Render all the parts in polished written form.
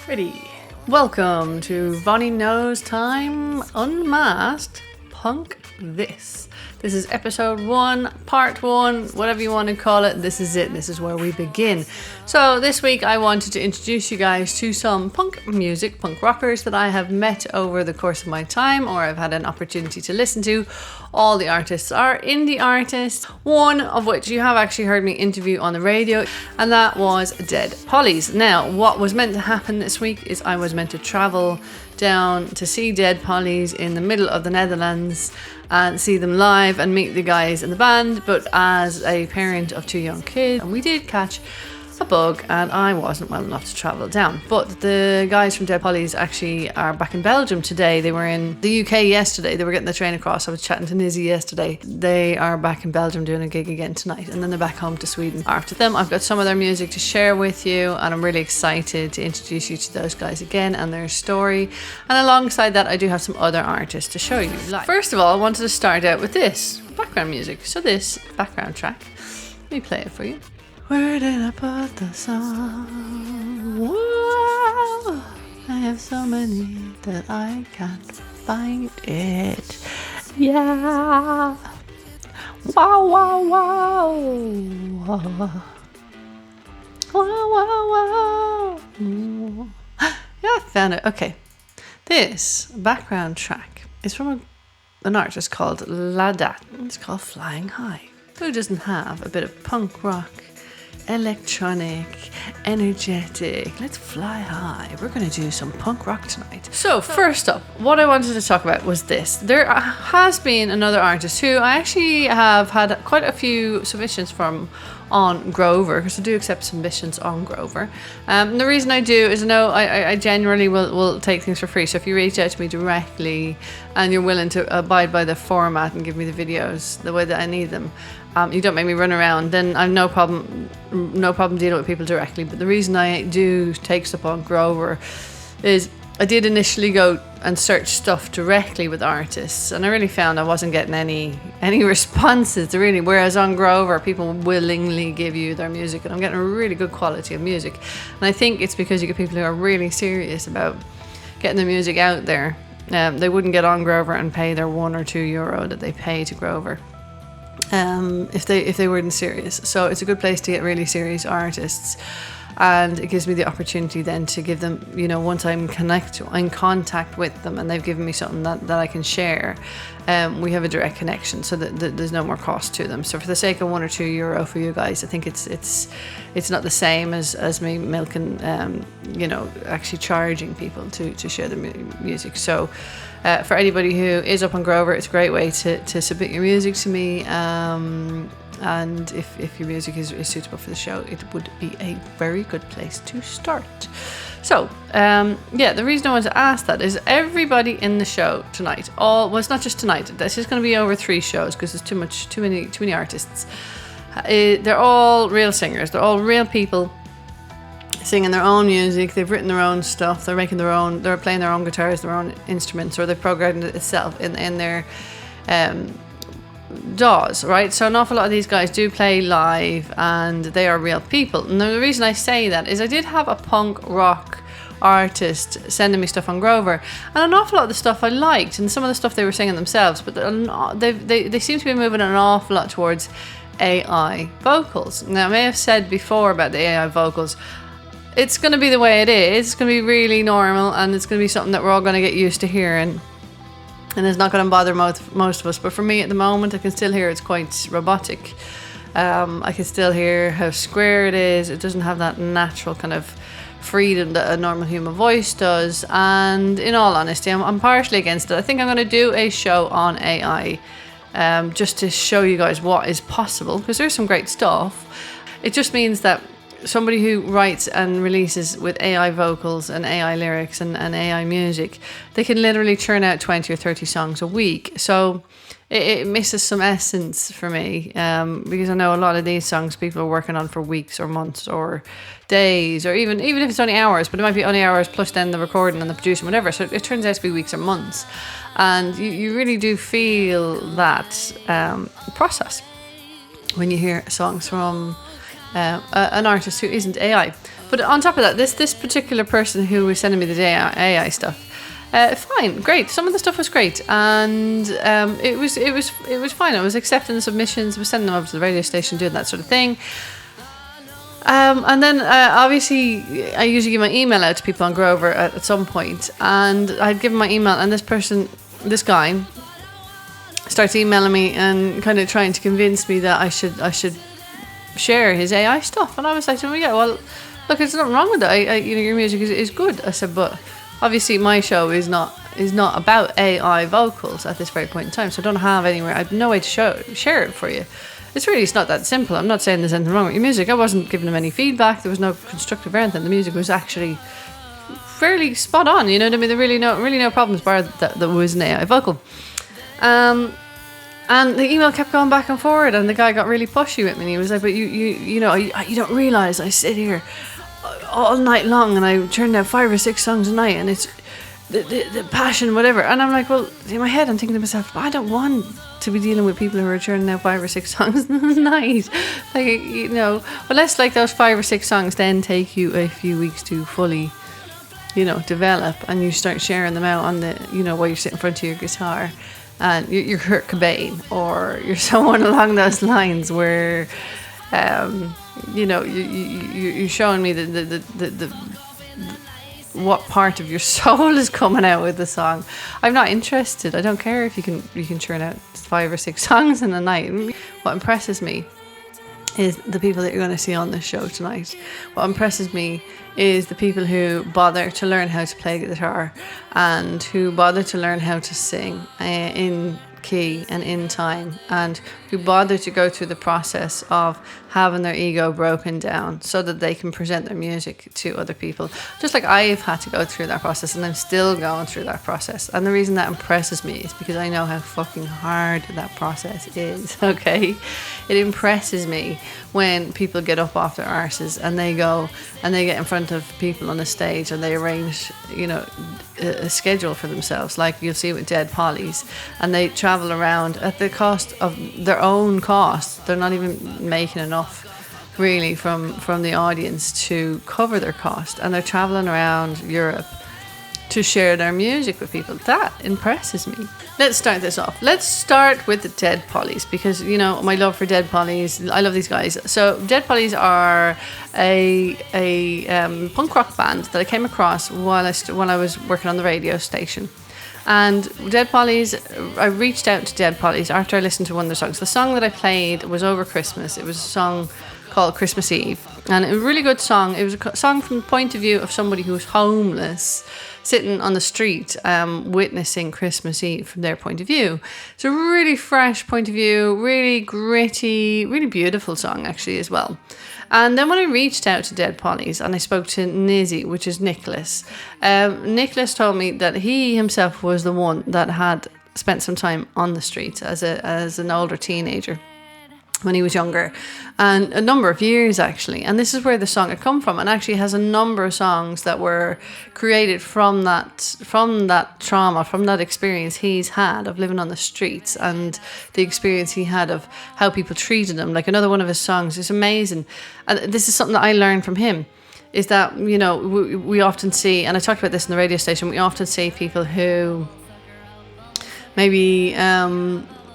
Ready. Welcome to Vonnie Knows Time Unmasked Punk This. This is episode 1, part 1, whatever you want to call it. This is it. This is where we begin. So this week I wanted to introduce you guys to some punk music, punk rockers that I have met over the course of my time or I've had an opportunity to listen to. All the artists are indie artists, one of which you have actually heard me interview on the radio, and that was Dead Pollys. Now, what was meant to happen this week is I was meant to travel down to see Dead Pollys in the middle of the Netherlands and see them live and meet the guys in the band, but as a parent of 2 young kids, we did catch a bug and I wasn't well enough to travel down. But the guys from Dead Pollys actually are back in Belgium today. They were in the UK yesterday. They were getting the train across. I was chatting to Nizzy yesterday. They are back in Belgium doing a gig again tonight, and then they're back home to Sweden after them. I've got some of their music to share with you, and I'm really excited to introduce you to those guys again and their story. And alongside that, I do have some other artists to show you live. First of all, I wanted to start out with this background music. So this background track, let me play it for you. Where did I put the song? Whoa, I have so many that I can't find it. Yeah. Wow, wow, wow. Wow, wow, wow. Yeah, I found it. Okay. This background track is from an artist called Ladat. It's called Flying High. Who doesn't have a bit of punk rock? Electronic, energetic, let's fly high. We're going to do some punk rock tonight. So first up, what I wanted to talk about was this. There has been another artist who I actually have had quite a few submissions from on Grover, because I do accept submissions on Grover. The reason I do is I generally will take things for free. So if you reach out to me directly and you're willing to abide by the format and give me the videos the way that I need them, you don't make me run around, then I've no problem dealing with people directly. But the reason I do take stuff on Grover is I did initially go and search stuff directly with artists, and I really found I wasn't getting any responses really, whereas on Grover people willingly give you their music, and I'm getting a really good quality of music. And I think it's because you get people who are really serious about getting their music out there. They wouldn't get on Grover and pay their €1 or €2 that they pay to Grover if they weren't serious. So it's a good place to get really serious artists, and it gives me the opportunity then to give them, once I'm in contact with them and they've given me something that I can share, we have a direct connection, so that there's no more cost to them. So for the sake of €1 or €2 for you guys, I think it's not the same as me milking, actually charging people to share the music. So for anybody who is up on Grover, it's a great way to submit your music to me. And if your music is suitable for the show, it would be a very good place to start. So, the reason I wanted to ask that is everybody in the show tonight, it's not just tonight, this is going to be over 3 shows because there's too many artists. They're all real singers, they're all real people singing their own music. They've written their own stuff, they're playing their own guitars, their own instruments, or they've programmed it itself in their DAWs, right? So an awful lot of these guys do play live, and they are real people. And the reason I say that is I did have a punk rock artist sending me stuff on Grover, and an awful lot of the stuff I liked, and some of the stuff they were singing themselves, but they seem to be moving an awful lot towards AI vocals. Now, I may have said before about the AI vocals, it's going to be the way it is. It's going to be really normal, and it's going to be something that we're all going to get used to hearing. And it's not going to bother most of us. But for me at the moment, I can still hear it's quite robotic. I can still hear how square it is. It doesn't have that natural kind of freedom that a normal human voice does. And in all honesty, I'm partially against it. I think I'm going to do a show on AI just to show you guys what is possible, because there's some great stuff. It just means that somebody who writes and releases with AI vocals and AI lyrics and AI music, they can literally churn out 20 or 30 songs a week. So it misses some essence for me, because I know a lot of these songs people are working on for weeks or months or days, or even if it's only hours, but it might be only hours plus then the recording and the producing, whatever. So it turns out to be weeks or months, and you really do feel that process when you hear songs from an artist who isn't AI. But on top of that, this particular person who was sending me the AI stuff, fine, great. Some of the stuff was great, and it was fine. I was accepting the submissions, was sending them over to the radio station, doing that sort of thing. And then obviously I usually give my email out to people on Grover at some point, and I'd given my email, and this guy starts emailing me and kind of trying to convince me that I should share his AI stuff. And I was like, oh yeah, well, look, there's nothing wrong with it. Your music is good. I said, but obviously my show is not about AI vocals at this very point in time, so I don't have anywhere. I have no way to share it for you. It's not that simple. I'm not saying there's anything wrong with your music. I wasn't giving him any feedback. There was no constructive or anything. The music was actually fairly spot on. You know what I mean? There really no problems, bar that there was an AI vocal. And the email kept going back and forward, and the guy got really pushy with me. And he was like, "But you know, you don't realise I sit here all night long and I turn out 5 or 6 songs a night, and it's the passion, whatever." And I'm like, well, in my head I'm thinking to myself, I don't want to be dealing with people who are churning out 5 or 6 songs a night. Like, you know, unless like those 5 or 6 songs then take you a few weeks to fully, you know, develop, and you start sharing them out on the, you know, while you're sitting in front of your guitar, and you're Kurt Cobain or you're someone along those lines where you know, you're showing me the what part of your soul is coming out with the song. I'm not interested. I don't care if you can churn out 5 or 6 songs in a night. What impresses me is the people that you're going to see on this show tonight. What impresses me is the people who bother to learn how to play guitar, and who bother to learn how to sing in key and in time, and who bother to go through the process of having their ego broken down so that they can present their music to other people. Just like I've had to go through that process, and I'm still going through that process. And the reason that impresses me is because I know how fucking hard that process is, okay? It impresses me when people get up off their arses and they go and they get in front of people on the stage and they arrange, you know, a schedule for themselves, like you'll see with Dead Pollys, and they travel around at the cost of their own cost. They're not even making enough really from the audience to cover their cost, and they're traveling around Europe to share their music with people. That impresses me. Let's start this off. Let's start with the Dead Pollys, because, you know, my love for Dead Pollys, I love these guys. So Dead Pollys are a punk rock band that I came across while I was working on the radio station. And Dead Pollys, I reached out to Dead Pollys after I listened to one of their songs. The song that I played was over Christmas. It was a song called Christmas Eve, and it was a really good song. It was a song from the point of view of somebody who was homeless, sitting on the street, witnessing Christmas Eve from their point of view. It's a really fresh point of view, really gritty, really beautiful song actually as well. And then when I reached out to Dead Pollys and I spoke to Nizzy, which is Nicholas, Nicholas told me that he himself was the one that had spent some time on the streets as an older teenager when he was younger, and a number of years actually. And this is where the song had come from, and actually has a number of songs that were created from that trauma, from that experience he's had of living on the streets, and the experience he had of how people treated him. Like, another one of his songs is amazing, and this is something that I learned from him, is that, you know, we often see, and I talked about this in the radio station, we often see people who maybe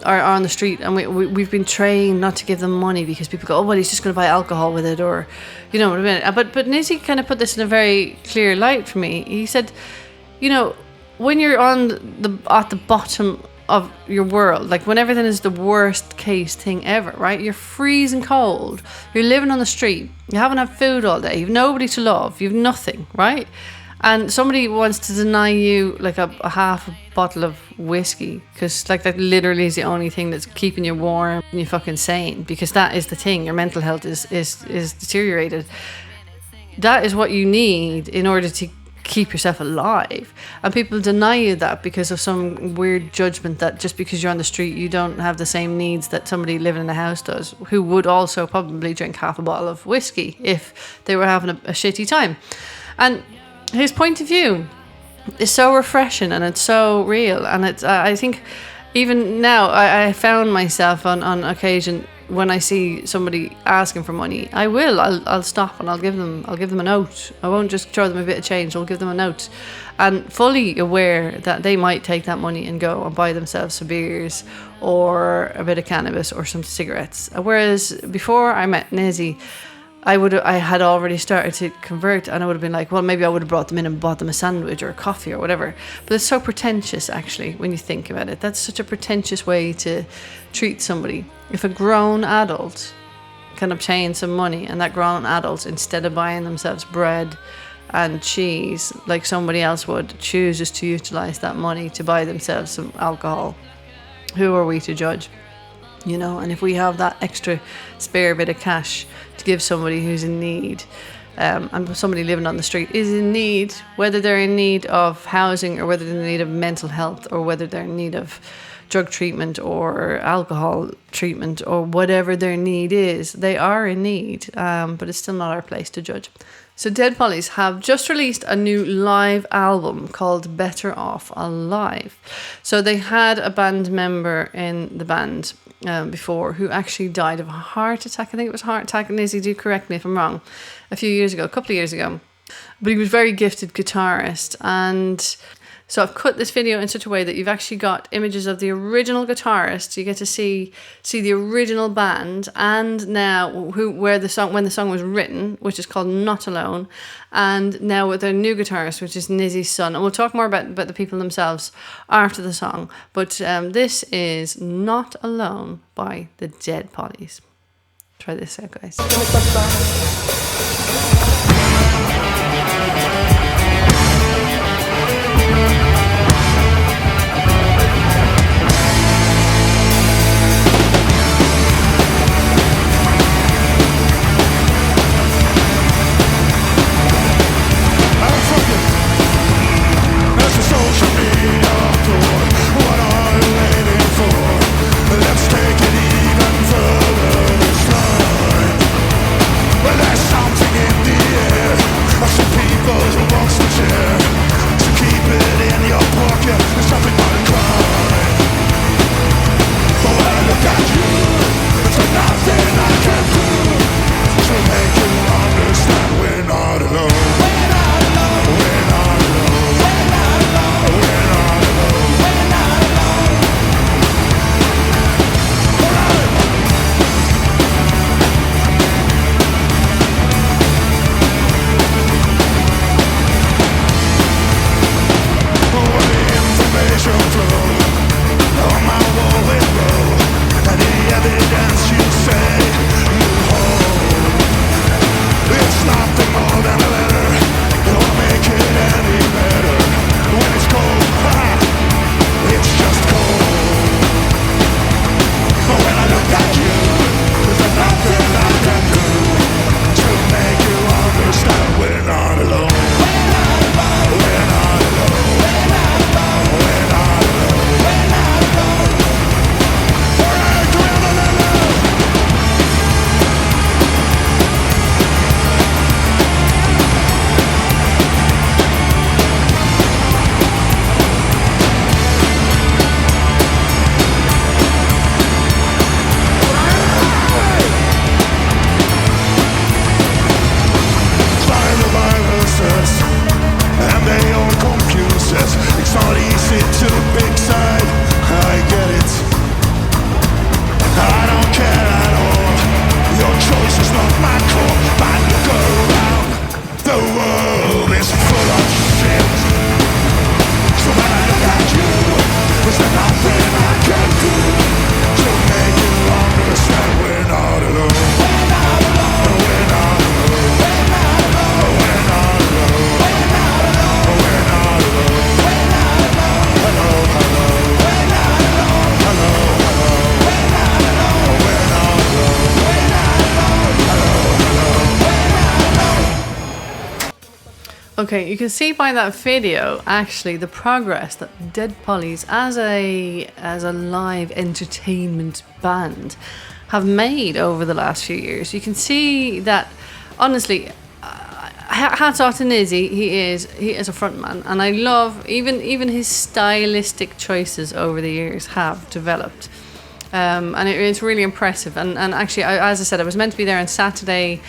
are on the street, and we've been trained not to give them money because people go, oh well, he's just going to buy alcohol with it, or, you know what I mean. But Nizzy kind of put this in a very clear light for me. He said, you know, when you're at the bottom of your world, like when everything is the worst case thing ever, right? You're freezing cold, you're living on the street, you haven't had food all day, you've nobody to love, you've nothing, right? And somebody wants to deny you like a half a bottle of whiskey, because like that literally is the only thing that's keeping you warm and you're fucking sane, because that is the thing. Your mental health is deteriorated. That is what you need in order to keep yourself alive. And people deny you that because of some weird judgment that just because you're on the street you don't have the same needs that somebody living in a house does, who would also probably drink half a bottle of whiskey if they were having a shitty time. And his point of view is so refreshing, and it's so real, and it's I think even now I found myself on occasion when I see somebody asking for money, I'll stop and I'll give them a note. I won't just throw them a bit of change. I'll give them a note, and fully aware that they might take that money and go and buy themselves some beers or a bit of cannabis or some cigarettes. Whereas before I met Nezzy, I had already started to convert, and I would have been like, well, maybe I would have brought them in and bought them a sandwich or a coffee or whatever. But it's so pretentious, actually, when you think about it. That's such a pretentious way to treat somebody. If a grown adult can obtain some money, and that grown adult, instead of buying themselves bread and cheese like somebody else would, chooses to utilize that money to buy themselves some alcohol, who are we to judge? You know, and if we have that extra spare bit of cash to give somebody who's in need, and somebody living on the street is in need, whether they're in need of housing or whether they're in need of mental health or whether they're in need of drug treatment or alcohol treatment or whatever their need is, they are in need, but it's still not our place to judge. So Dead Pollys have just released a new live album called Better Off Alive. So they had a band member in the band before who actually died of a heart attack. I think it was a heart attack. Nizzy, do correct me if I'm wrong. A couple of years ago. But he was a very gifted guitarist, and so I've cut this video in such a way that you've actually got images of the original guitarist. You get to see the original band, and now when the song was written, which is called Not Alone, and now with their new guitarist, which is Nizzy's son. And we'll talk more about the people themselves after the song. But this is Not Alone by the Dead Pollys. Try this out, guys. Okay, you can see by that video actually the progress that Dead Pollys as a live entertainment band have made over the last few years. You can see that, honestly, hats off to Nizzy. He is a frontman, and I love even his stylistic choices over the years have developed. And it's really impressive. And actually, as I said, I was meant to be there on Saturday,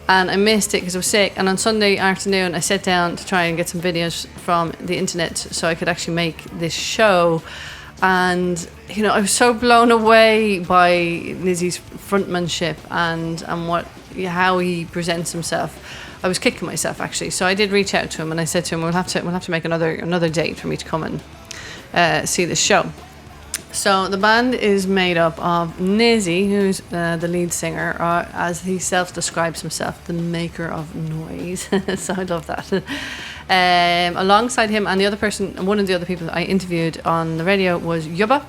and I missed it because I was sick. And on Sunday afternoon, I sat down to try and get some videos from the internet so I could actually make this show. And, you know, I was so blown away by Lizzy's frontmanship and how he presents himself. I was kicking myself, actually. So I did reach out to him, and I said to him, we'll have to make another date for me to come and see this show. So the band is made up of Nizzy, who's the lead singer, or as he self-describes himself, the maker of noise. So I love that. Alongside him, and one of the other people I interviewed on the radio was Yubba.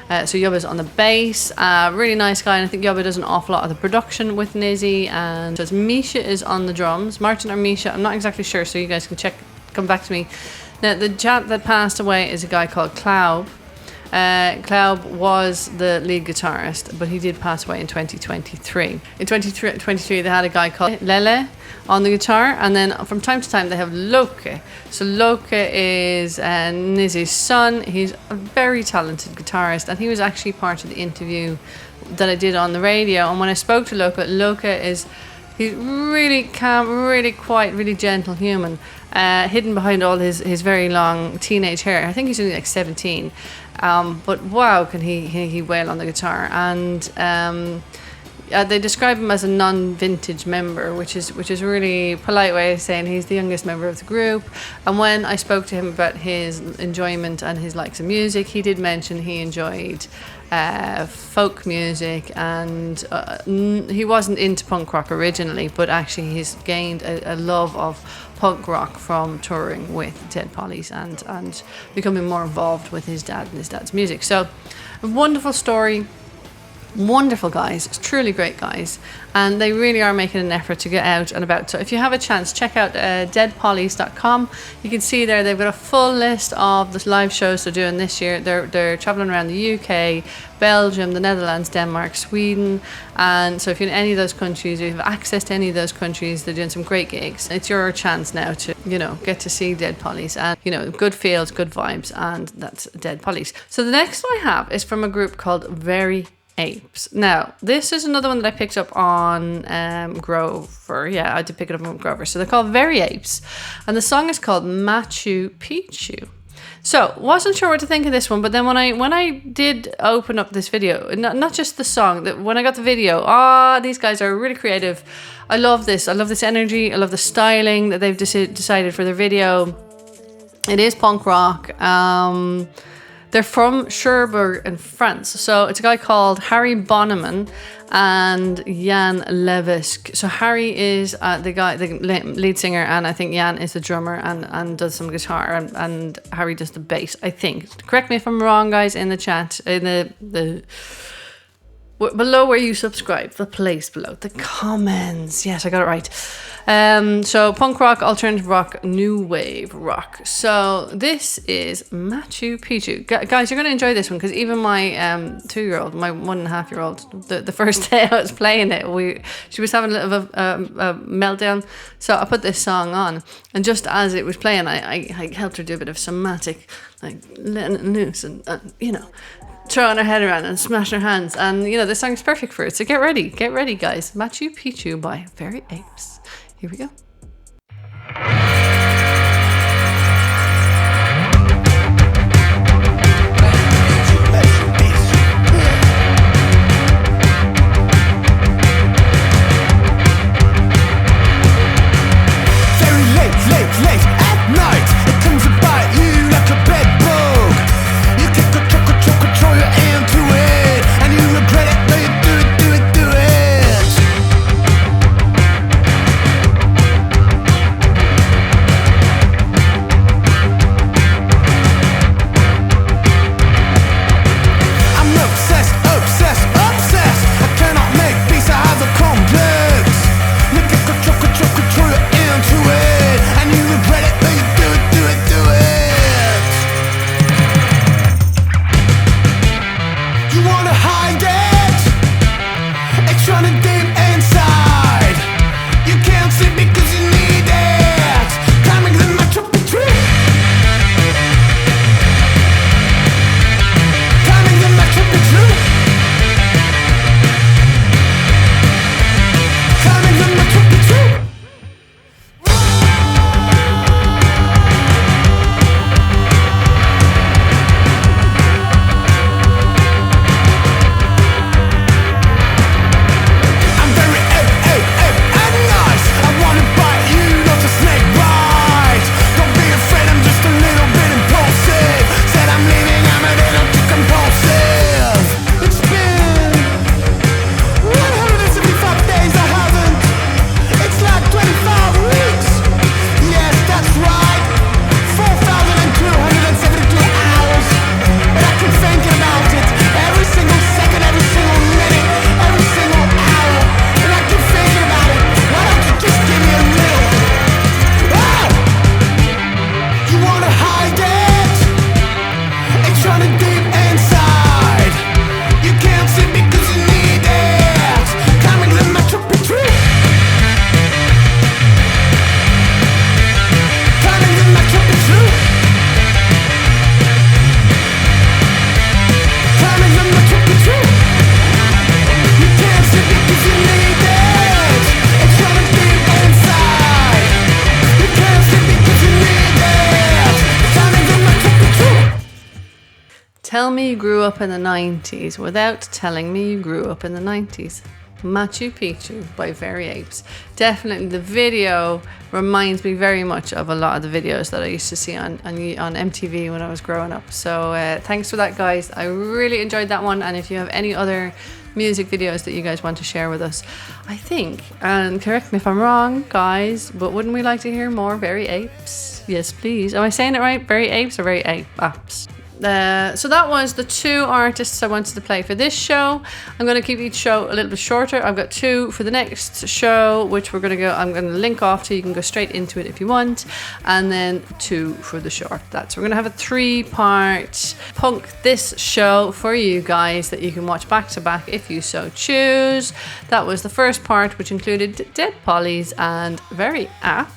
So Yubba's on the bass, really nice guy, and I think Yubba does an awful lot of the production with Nizzy. And Misha is on the drums. Martin or Misha, I'm not exactly sure, so you guys can come back to me. Now, the chap that passed away is a guy called Cloud. Cloud was the lead guitarist, but he did pass away in 2023. In 2023, they had a guy called Lele on the guitar, and then from time to time they have Loke. So Loke is Nizzy's son. He's a very talented guitarist, and he was actually part of the interview that I did on the radio. And when I spoke to Loke he's really calm, really quiet, really gentle human, hidden behind all his very long teenage hair. I think he's only like 17. But wow, can he wail on the guitar. And they describe him as a non-vintage member, which is a really polite way of saying he's the youngest member of the group. And when I spoke to him about his enjoyment and his likes of music, he did mention he enjoyed folk music, and he wasn't into punk rock originally, but actually he's gained a love of punk rock from touring with Dead Pollys and becoming more involved with his dad and his dad's music. So a wonderful story. Wonderful guys, truly great guys, and they really are making an effort to get out and about. So if you have a chance, check out deadpollys.com. You can see there they've got a full list of the live shows they're doing this year. They're traveling around the UK, Belgium, the Netherlands, Denmark, Sweden, and so if you're in any of those countries, if you have access to any of those countries, they're doing some great gigs. It's your chance now to, you know, get to see Dead Pollys, and, you know, good feels, good vibes, and that's Dead Pollys. So the next one I have is from a group called Very Apes. Now, this is another one that I picked up on Grover. Yeah, I did pick it up on Grover. So they're called Very Apes, and the song is called Machu Picchu. So, wasn't sure what to think of this one, but then when I did open up this video, not just the song, that when I got the video, these guys are really creative. I love this. I love this energy. I love the styling that they've decided for their video. It is punk rock. They're from Cherbourg in France. So it's a guy called Harry Bonneman and Jan Levisk. So Harry is the lead singer, and I think Jan is the drummer and does some guitar, and Harry does the bass, I think. Correct me if I'm wrong, guys, in the chat, in the below where you subscribe, the place below, the comments. Yes, I got it right. So punk rock, alternative rock, new wave rock. So this is Machu Picchu. Guys, you're going to enjoy this one, because even my 2-year-old, my 1.5-year-old, the first day I was playing it, she was having a little of a meltdown. So I put this song on, and just as it was playing, I helped her do a bit of somatic, like letting it loose and you know, throwing her head around and smashing her hands. And, you know, this song is perfect for it. So get ready, guys. Machu Picchu by Very Apes. Here we go. Very late at night, it comes to bite you like a bed bug. You take control your hand to it, and you regret it, though you do it. Tell me you grew up in the 90s without telling me you grew up in the 90s. Machu Picchu by Very Apes. Definitely the video reminds me very much of a lot of the videos that I used to see on MTV when I was growing up. So thanks for that, guys. I really enjoyed that one. And if you have any other music videos that you guys want to share with us, I think, and correct me if I'm wrong, guys, but wouldn't we like to hear more Very Apes? Yes, please. Am I saying it right? Very Apes or Very Apes? So that was the 2 artists I wanted to play for this show. I'm going to keep each show a little bit shorter. I've got 2 for the next show, which I'm going to link off to. You can go straight into it if you want, and then 2 for the show after that. So we're going to have a 3-part Punk This show for you guys that you can watch back to back if you so choose. That was the first part, which included Dead Pollys and Very App.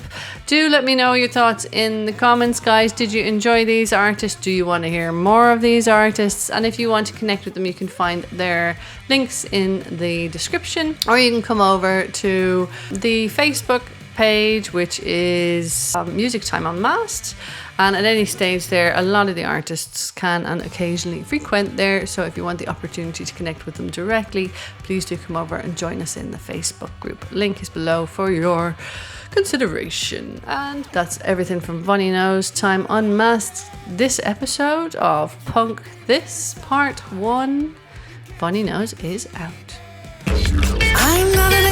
Do let me know your thoughts in the comments, guys. Did you enjoy these artists? Do you want to hear more of these artists? And if you want to connect with them, you can find their links in the description, or you can come over to the Facebook page, which is Music Time Unmasked. And at any stage there, a lot of the artists can and occasionally frequent there. So if you want the opportunity to connect with them directly, please do come over and join us in the Facebook group. Link is below for your consideration. And that's everything from Vonnie Knows Time Unmasked. This episode of Punk This Part 1, Vonnie Knows, is out. I'm not an